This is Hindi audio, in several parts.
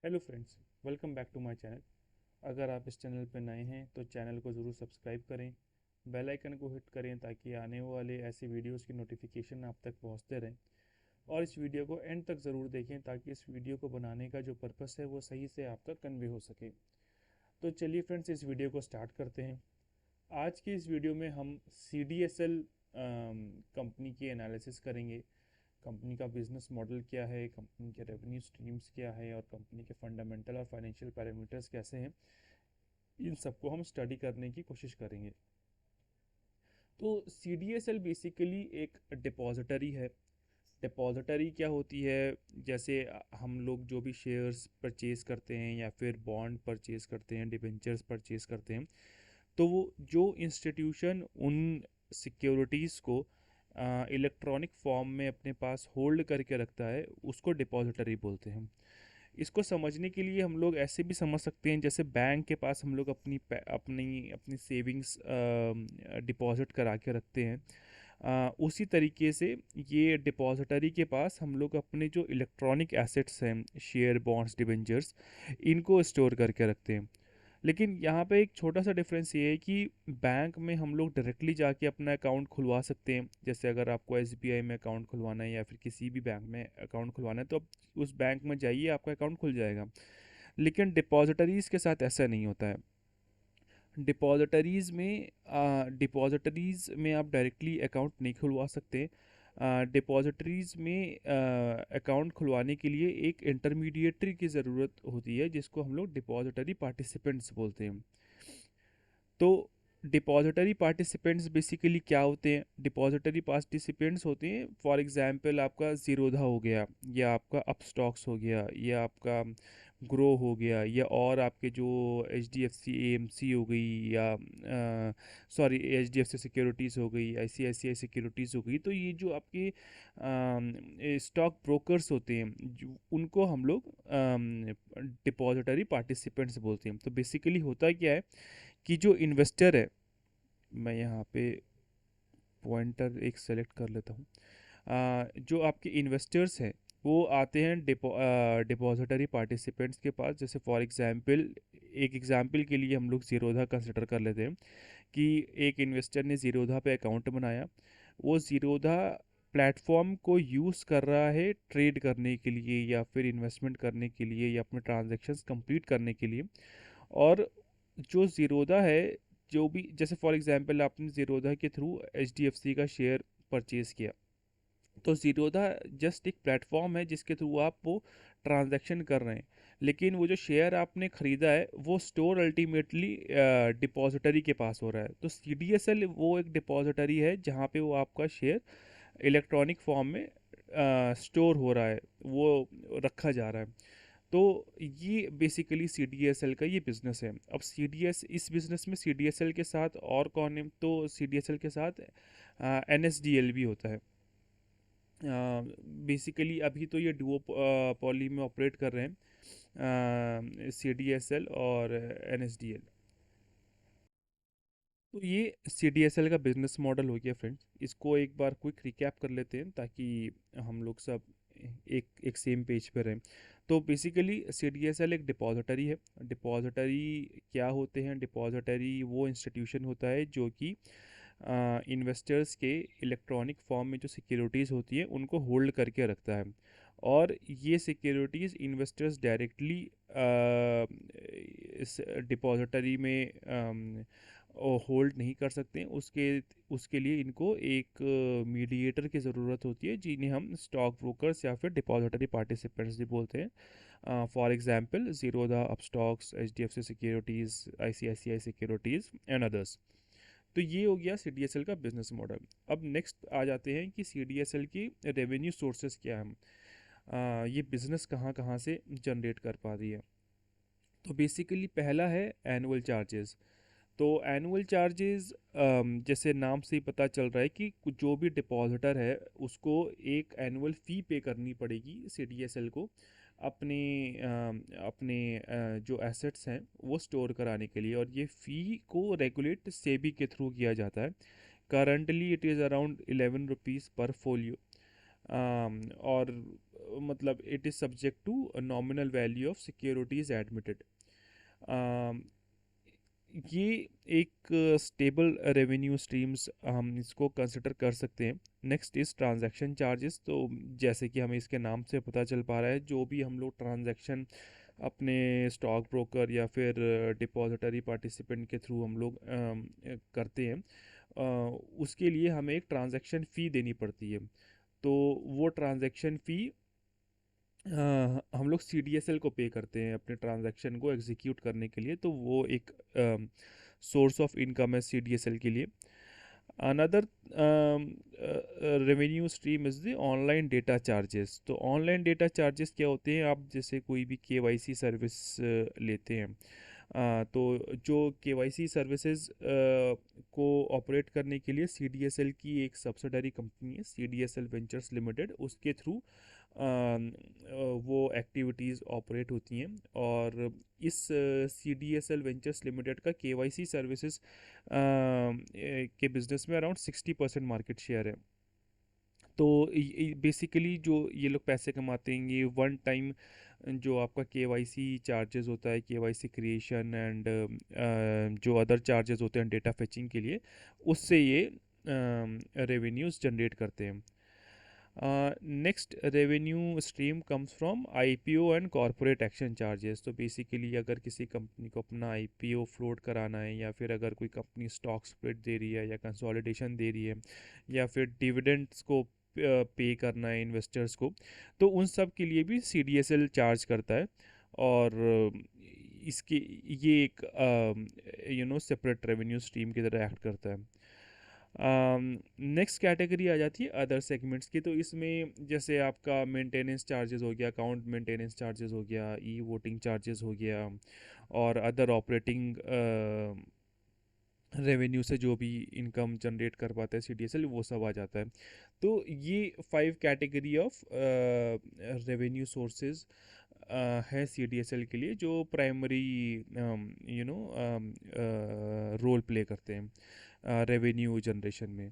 Hello friends, welcome back to my channel. अगर आप इस चैनल पर नए हैं तो चैनल को ज़रूर सब्सक्राइब करें, बेल आइकन को हिट करें ताकि आने वाले ऐसे वीडियोस की नोटिफिकेशन आप तक पहुंचते रहें। और इस वीडियो को एंड तक ज़रूर देखें ताकि इस वीडियो को बनाने का जो पर्पस है वो सही से आप तक कन्वे हो सके। तो चलिए फ्रेंड्स, इस वीडियो को स्टार्ट करते हैं। आज की इस वीडियो में हम C D S L company की एनालिसिस करेंगे। कंपनी का बिजनेस मॉडल क्या है, कंपनी के रेवेन्यू स्ट्रीम्स क्या है और कंपनी के फंडामेंटल और फाइनेंशियल पैरामीटर्स कैसे हैं, इन सबको हम स्टडी करने की कोशिश करेंगे। तो C D S L basically एक डिपॉजिटरी है। डिपॉजिटरी क्या होती है? जैसे हम लोग जो भी शेयर्स परचेज करते हैं या फिर बॉन्ड परचेज करते हैं, डिबेंचर्स परचेज करते हैं, तो वो जो इंस्टीट्यूशन उन सिक्योरिटीज़ को इलेक्ट्रॉनिक फॉर्म में अपने पास होल्ड करके रखता है उसको डिपॉजिटरी बोलते हैं। इसको समझने के लिए हम लोग ऐसे भी समझ सकते हैं, जैसे बैंक के पास हम लोग अपनी अपनी अपनी सेविंग्स डिपॉजिट करा के रखते हैं। उसी तरीके से ये डिपॉजिटरी के पास हम लोग अपने जो इलेक्ट्रॉनिक एसेट्स हैं, शेयर, बॉन्ड्स, डिबेंचर्स, इनको स्टोर करके रखते हैं। लेकिन यहाँ पे एक छोटा सा डिफरेंस ये है कि बैंक में हम लोग डायरेक्टली जाके अपना अकाउंट खुलवा सकते हैं। जैसे अगर आपको एसबीआई में अकाउंट खुलवाना है या फिर किसी भी बैंक में अकाउंट खुलवाना है तो आप उस बैंक में जाइए, आपका अकाउंट खुल जाएगा। लेकिन डिपॉजिटरीज़ के साथ ऐसा नहीं होता है। डिपॉजिटरीज़ में आप डायरेक्टली अकाउंट नहीं खुलवा सकते। डिपॉजिटरीज़ में अकाउंट खुलवाने के लिए एक इंटरमीडिएटरी की ज़रूरत होती है जिसको हम लोग डिपॉजिटरी पार्टिसिपेंट्स बोलते हैं। तो डिपॉजिटरी पार्टिसिपेंट्स बेसिकली क्या होते हैं? डिपॉजिटरी पार्टिसिपेंट्स होते हैं, फॉर एग्जांपल आपका ज़ीरोधा हो गया, या आपका अपस्टॉक्स हो गया, या आपका ग्रो हो गया, या और आपके जो H D F C A M C हो गई, या sorry H D F C securities हो गई, आई C I C I securities हो गई। तो ये जो आपके स्टॉक ब्रोकर्स होते हैं, उनको हम लोग डिपॉजिटरी पार्टिसिपेंट्स बोलते हैं। तो बेसिकली होता क्या है कि जो इन्वेस्टर है, मैं यहाँ पे पॉइंटर एक सेलेक्ट कर लेता हूँ। जो आपके इन्वेस्टर्स हैं वो आते हैं डिपॉजिटरी पार्टिसिपेंट्स के पास। जैसे फॉर एग्जांपल, एक एग्जांपल के लिए हम लोग ज़ीरोधा कंसिडर कर लेते हैं कि एक इन्वेस्टर ने ज़ीरोधा पे अकाउंट बनाया। वो ज़ीरोधा प्लेटफॉर्म को यूज़ कर रहा है ट्रेड करने के लिए या फिर इन्वेस्टमेंट करने के लिए या अपने ट्रांजैक्शंस कंप्लीट करने के लिए। और जो ज़ीरोधा है, जो भी, जैसे फॉर एग्जांपल आपने ज़ीरोधा के थ्रू एचडीएफसी का शेयर परचेज़ किया, तो ज़ीरोधा जस्ट एक प्लेटफॉर्म है जिसके थ्रू आप वो ट्रांजैक्शन कर रहे हैं। लेकिन वो जो शेयर आपने ख़रीदा है वो स्टोर अल्टीमेटली डिपॉजिटरी के पास हो रहा है। तो सीडीएसएल वो एक डिपॉजिटरी है जहाँ पे वो आपका शेयर इलेक्ट्रॉनिक फॉर्म में स्टोर हो रहा है, वो रखा जा रहा है। तो ये basically C D S L का ये बिज़नेस है। अब सी डी एस इस बिज़नेस में सी डी एस एल के साथ और कौन है? तो सी डी एस एल के साथ एन एस डी एल भी होता है। बेसिकली अभी तो ये डुओ पॉली में ऑपरेट कर रहे हैं, सी डी एस एल और एन एस डी एल। तो ये सी डी एस एल का बिजनेस मॉडल हो गया फ्रेंड्स। इसको एक बार क्विक रिकैप कर लेते हैं ताकि हम लोग सब एक एक सेम पेज पे रहें। तो basically C D S L एक डिपॉजिटरी है। डिपॉजिटरी क्या होते हैं? डिपॉजिटरी वो इंस्टीट्यूशन होता है जो कि इन्वेस्टर्स के इलेक्ट्रॉनिक फॉर्म में जो सिक्योरिटीज़ होती है उनको होल्ड करके रखता है। और ये सिक्योरिटीज़ इन्वेस्टर्स डायरेक्टली इस डिपॉजिटरी में होल्ड नहीं कर सकते हैं। उसके उसके लिए इनको एक मीडिएटर की ज़रूरत होती है जिन्हें हम स्टॉक ब्रोकर्स या फिर डिपॉजिटरी पार्टिसिपेंट्स भी बोलते हैं। For example Zerodha, Upstox, H D F C securities, I C I C I securities and others. तो ये हो गया सी डी एस एल का बिजनेस मॉडल। अब नेक्स्ट आ जाते हैं कि सी डी एस एल की रेवेन्यू सोर्सेज क्या हैं। ये बिज़नेस कहाँ कहाँ से जनरेट कर पा रही है। तो बेसिकली पहला है एनुअल चार्जेस। तो एनुअल चार्जेस, जैसे नाम से ही पता चल रहा है कि जो भी डिपॉजिटर है उसको एक एनुअल फ़ी पे करनी पड़ेगी सी डी एस एल को, अपने अपने जो एसेट्स हैं वो स्टोर कराने के लिए। और ये फ़ी को रेगुलेट सेबी के थ्रू किया जाता है। Currently it is around 11 rupees per folio. और मतलब it is subject to nominal value of securities admitted. ये एक स्टेबल रेवेन्यू स्ट्रीम्स हम इसको कंसिडर कर सकते हैं। Next is transaction charges. तो जैसे कि हमें इसके नाम से पता चल पा रहा है, जो भी हम लोग ट्रांजैक्शन अपने स्टॉक ब्रोकर या फिर डिपॉजिटरी पार्टिसिपेंट के थ्रू हम लोग करते हैं, उसके लिए हमें एक ट्रांजैक्शन फ़ी देनी पड़ती है। तो वो ट्रांजैक्शन फ़ी हम लोग सीडीएसएल को पे करते हैं अपने ट्रांजैक्शन को एग्जीक्यूट करने के लिए। तो वो एक सोर्स ऑफ इनकम है सीडीएसएल के लिए। Another revenue stream is the online data charges. तो ऑनलाइन डेटा चार्जेस क्या होते हैं? आप जैसे कोई भी केवाईसी सर्विस लेते हैं, तो जो केवाईसी सर्विसेज को ऑपरेट करने के लिए सीडीएसएल की एक सब्सिडरी कंपनी है, सीडीएसएल वेंचर्स लिमिटेड, उसके थ्रू वो एक्टिविटीज़ ऑपरेट होती हैं। और इस सीडीएसएल वेंचर्स लिमिटेड का केवाईसी सर्विसेज के बिज़नेस में अराउंड 60% मार्केट शेयर है। तो बेसिकली जो ये लोग पैसे कमाते हैं, ये वन टाइम जो आपका केवाईसी चार्जेस होता है, केवाईसी क्रिएशन एंड जो अदर चार्जेस होते हैं डेटा फेचिंग के लिए, उससे ये रेवेन्यूज़ जनरेट करते हैं। Next revenue stream comes from IPO and corporate action charges. तो बेसिकली अगर किसी कंपनी को अपना आईपीओ फ्लोट कराना है, या फिर अगर कोई कंपनी स्टॉक स्प्लिट दे रही है या कंसोलिडेशन दे रही है, या फिर डिविडेंड्स को पे करना है इन्वेस्टर्स को, तो उन सब के लिए भी सीडीएसएल चार्ज करता है। और इसके ये एक सेपरेट रेवेन्यू स्ट्रीम की तरह एक्ट करता है। नेक्स्ट कैटेगरी आ जाती है अदर सेगमेंट्स की। तो इसमें जैसे आपका मेंटेनेंस चार्जेस हो गया, अकाउंट मेंटेनेंस चार्जेस हो गया, ई वोटिंग चार्जेस हो गया, और अदर ऑपरेटिंग रेवेन्यू से जो भी इनकम जनरेट कर पाता है सीडीएसएल, वो सब आ जाता है। तो ये 5 कैटेगरी ऑफ रेवेन्यू सोर्सेज है सीडीएसएल के लिए, जो प्राइमरी रोल प्ले करते हैं रेवेन्यू जनरेशन में।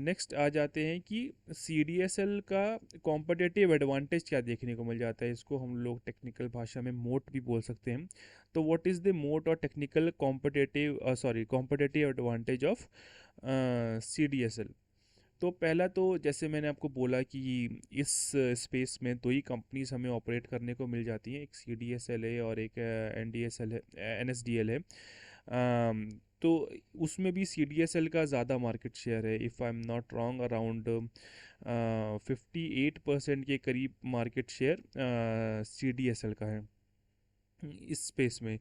नेक्स्ट आ जाते हैं कि सीडीएसएल का कॉम्पिटिटिव एडवांटेज क्या देखने को मिल जाता है। इसको हम लोग टेक्निकल भाषा में मोट भी बोल सकते हैं। तो व्हाट इज़ द मोट और technical competitive advantage of CDSL? तो पहला तो जैसे मैंने आपको बोला कि इस स्पेस में दो ही कंपनीज हमें ऑपरेट करने को मिल जाती हैं, एक सीडीएसएल है और एक एनडीएसएल है, एनएसडीएल है। तो उसमें भी सीडीएसएल का ज़्यादा मार्केट शेयर है। If I am not wrong, around 58% के करीब मार्केट शेयर सीडीएसएल का है इस स्पेस में।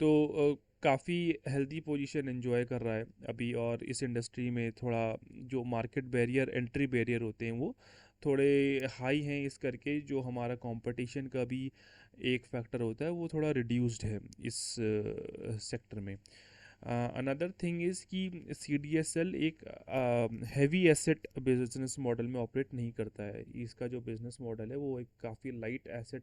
तो काफ़ी हेल्दी पोजीशन एंजॉय कर रहा है अभी। और इस इंडस्ट्री में थोड़ा जो मार्केट बैरियर, एंट्री बैरियर होते हैं, वो थोड़े हाई हैं, इस करके जो हमारा कंपटीशन का भी एक फैक्टर होता है, वो थोड़ा रिड्यूस्ड है इस सेक्टर में। अनदर थिंग इज़ कि सीडीएसएल एक हैवी एसेट बिजनेस मॉडल में ऑपरेट नहीं करता है। इसका जो बिज़नेस मॉडल है वो एक काफ़ी लाइट एसेट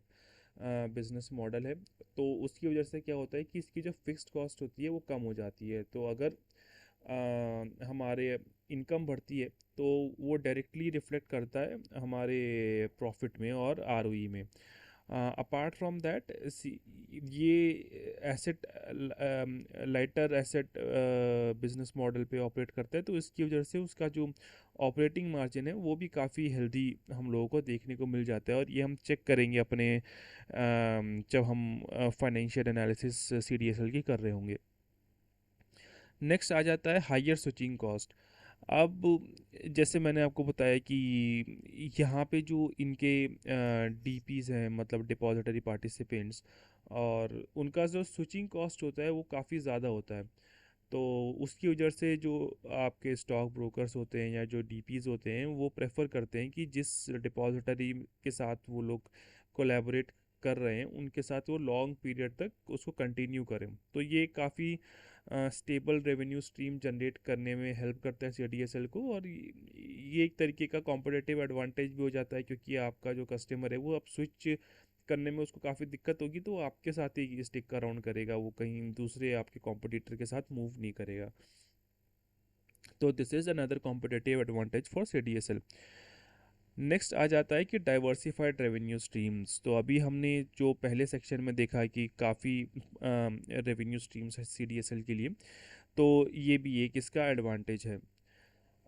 बिज़नेस मॉडल है। तो उसकी वजह से क्या होता है कि इसकी जो फिक्स्ड कॉस्ट होती है वो कम हो जाती है। तो अगर हमारे इनकम बढ़ती है, तो वो डायरेक्टली रिफ्लेक्ट करता है हमारे प्रॉफिट में और आरओई में। अपार्ट फ्रॉम दैट, ये asset lighter asset business model पे ऑपरेट करता है, तो इसकी वजह से उसका जो ऑपरेटिंग मार्जिन है वो भी काफ़ी हेल्दी हम लोगों को देखने को मिल जाता है। और ये हम चेक करेंगे अपने जब हम फाइनेंशियल एनालिसिस सीडीएसएल की कर रहे होंगे। नेक्स्ट आ जाता है हायर स्विचिंग कॉस्ट। अब जैसे मैंने आपको बताया कि यहाँ पे जो इनके डीपीज़ हैं, मतलब डिपॉजिटरी पार्टिसिपेंट्स, और उनका जो स्विचिंग कॉस्ट होता है वो काफ़ी ज़्यादा होता है। तो उसकी वजह से जो आपके स्टॉक ब्रोकर्स होते हैं या जो डीपीज़ होते हैं, वो प्रेफर करते हैं कि जिस डिपॉजिटरी के साथ वो लोग कोलैबोरेट कर रहे हैं, उनके साथ वो लॉन्ग पीरियड तक उसको कंटिन्यू करें। तो ये काफ़ी स्टेबल रेवेन्यू स्ट्रीम जनरेट करने में हेल्प करता है सीडीएसएल को। और ये एक तरीके का कॉम्पिटिटिव एडवांटेज भी हो जाता है, क्योंकि आपका जो कस्टमर है वो अब स्विच करने में उसको काफ़ी दिक्कत होगी, तो आपके साथ ही स्टिक अराउंड करेगा, वो कहीं दूसरे आपके कॉम्पिटिटर के साथ मूव नहीं करेगा। तो this is another competitive advantage for CDSL. Next आ जाता है कि डाइवर्सिफाइड रेवेन्यू स्ट्रीम्स। तो अभी हमने जो पहले सेक्शन में देखा कि काफ़ी रेवेन्यू स्ट्रीम्स है सीडीएसएल के लिए, तो ये भी एक इसका एडवांटेज है।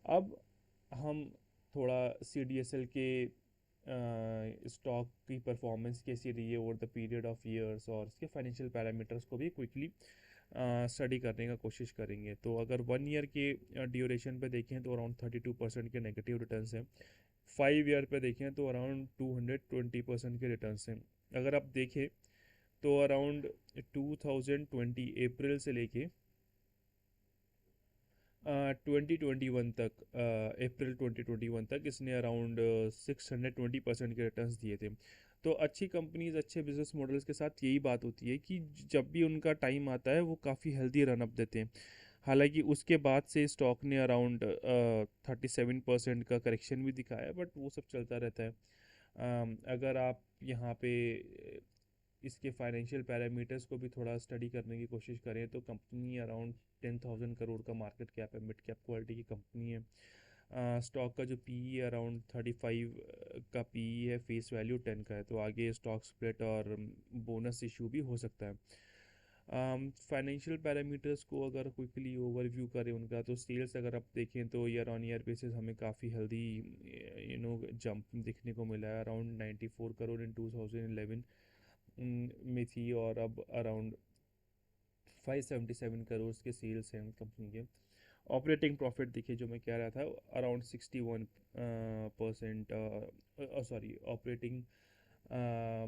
अब हम थोड़ा सीडीएसएल के स्टॉक की परफॉर्मेंस कैसी रही है over the period of years और इसके फाइनेंशियल पैरामीटर्स को भी क्विकली स्टडी करने का कोशिश करेंगे। तो अगर 1 ईयर के ड्यूरेशन पे देखें तो अराउंड 32% के नेगेटिव रिटर्न्स हैं। 5 ईयर पे देखें तो अराउंड 220% के रिटर्न्स हैं। अगर आप देखें तो अराउंड 2020 अप्रैल से लेके 2021 तक, अप्रैल 2021 तक इसने अराउंड 620% के रिटर्न्स दिए थे। तो अच्छी कंपनीज अच्छे बिजनेस मॉडल्स के साथ यही बात होती है कि जब भी उनका टाइम आता है वो काफ़ी हेल्दी रन अप देते हैं। हालांकि उसके बाद से स्टॉक ने अराउंड 37% का करेक्शन भी दिखाया, बट वो सब चलता रहता है। अगर आप यहाँ पे इसके फाइनेंशियल पैरामीटर्स को भी थोड़ा स्टडी करने की कोशिश करें तो कंपनी अराउंड 10,000 करोड़ का मार्केट कैप है, मिड कैप क्वालिटी की कंपनी है। स्टॉक का जो पी है अराउंड 35 का पी है, फेस वैल्यू 10 का है। तो आगे स्टॉक स्प्लिट और बोनस इशू भी हो सकता है। फाइनेंशियल पैरामीटर्स को अगर क्विकली ओवरव्यू करें उनका, तो सेल्स अगर आप देखें तो ईयर ऑन ईयर बेसिस हमें काफ़ी हेल्दी जंप दिखने को मिला है। अराउंड 94 करोड़ इन 2011 में थी और अब अराउंड 577 करोड़ के सेल्स हैं कंपनी के। ऑपरेटिंग प्रॉफिट देखिए, जो मैं कह रहा था, अराउंड 61% सॉरी, ऑपरेटिंग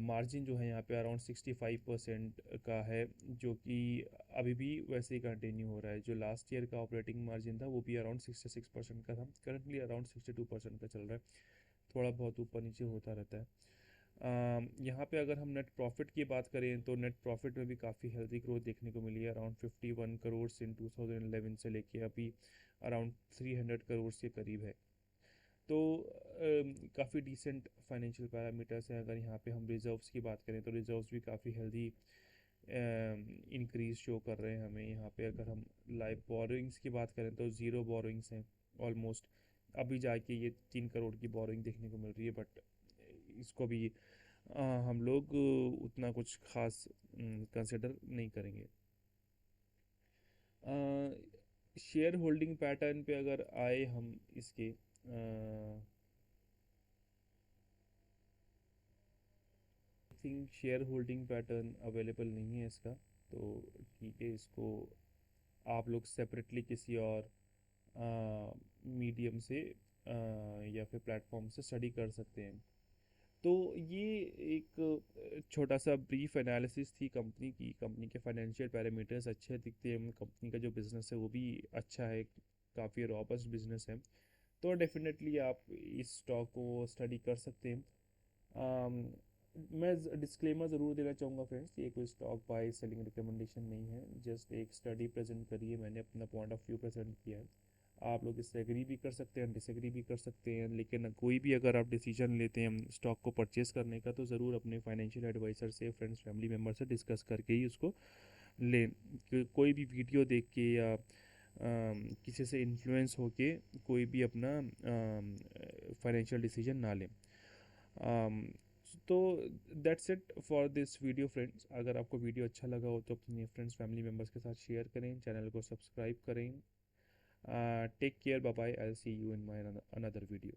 मार्जिन जो है यहाँ पे अराउंड 65% का है, जो कि अभी भी वैसे ही कंटिन्यू हो रहा है। जो लास्ट ईयर का ऑपरेटिंग मार्जिन था वो भी अराउंड 66% का था, करंटली अराउंड 62% का चल रहा है। थोड़ा बहुत ऊपर नीचे होता रहता है। यहाँ पे अगर हम नेट प्रॉफिट की बात करें तो नेट प्रॉफिट में भी काफ़ी हेल्दी ग्रोथ देखने को मिली है। अराउंड 51 करोड़ इन 2011 से लेके अभी अराउंड 300 करोड़ के करीब है। तो काफ़ी डिसेंट फाइनेंशियल पैरामीटर्स हैं। अगर यहाँ पे हम रिजर्व्स की बात करें तो रिजर्व्स भी काफ़ी हेल्दी इंक्रीज शो कर रहे हैं हमें। यहाँ पे अगर हम लाइव बोरोइंग्स की बात करें तो ज़ीरो बोरोइंग्स हैं ऑलमोस्ट। अभी जाके ये 3 करोड़ की बोरोइंग देखने को मिल रही है, बट इसको भी हम लोग उतना कुछ खास कंसिडर नहीं करेंगे। शेयर होल्डिंग पैटर्न पे अगर आए हम इसके, think share holding pattern available नहीं है इसका। तो ठीक है, इसको आप लोग सेपरेटली किसी और मीडियम से या फिर प्लेटफॉर्म से स्टडी कर सकते हैं। तो ये एक छोटा सा ब्रीफ एनालिसिस थी कंपनी की। कंपनी के फाइनेंशियल पैरामीटर्स अच्छे दिखते हैं, कंपनी का जो बिज़नेस है वो भी अच्छा है, काफ़ी रॉबस्ट बिजनेस है। तो डेफिनेटली आप इस स्टॉक को स्टडी कर सकते हैं। अम, मैं डिस्क्लेमर ज़रूर देना चाहूँगा फ्रेंड्स, ये कोई स्टॉक बाय सेलिंग रिकमेंडेशन नहीं है, जस्ट एक स्टडी प्रेजेंट करी है, मैंने अपना पॉइंट ऑफ व्यू प्रेजेंट किया है। आप लोग इससे एग्री भी कर सकते हैं, डिसएग्री भी कर सकते हैं, लेकिन कोई भी अगर आप डिसीजन लेते हैं स्टॉक को परचेज़ करने का तो ज़रूर अपने फाइनेंशियल एडवाइज़र से, फ्रेंड्स फैमिली मेम्बर से डिस्कस करके ही उसको लें। कोई भी वीडियो देख के या किसी से इन्फ्लुएंस होके कोई भी अपना फाइनेंशियल डिसीजन ना लें। um, तो that's it for this video friends. अगर आपको वीडियो अच्छा लगा हो तो अपने फ्रेंड्स फैमिली मेम्बर्स के साथ शेयर करें, चैनल को सब्सक्राइब करें। Take care, bye bye, I see you in my another video.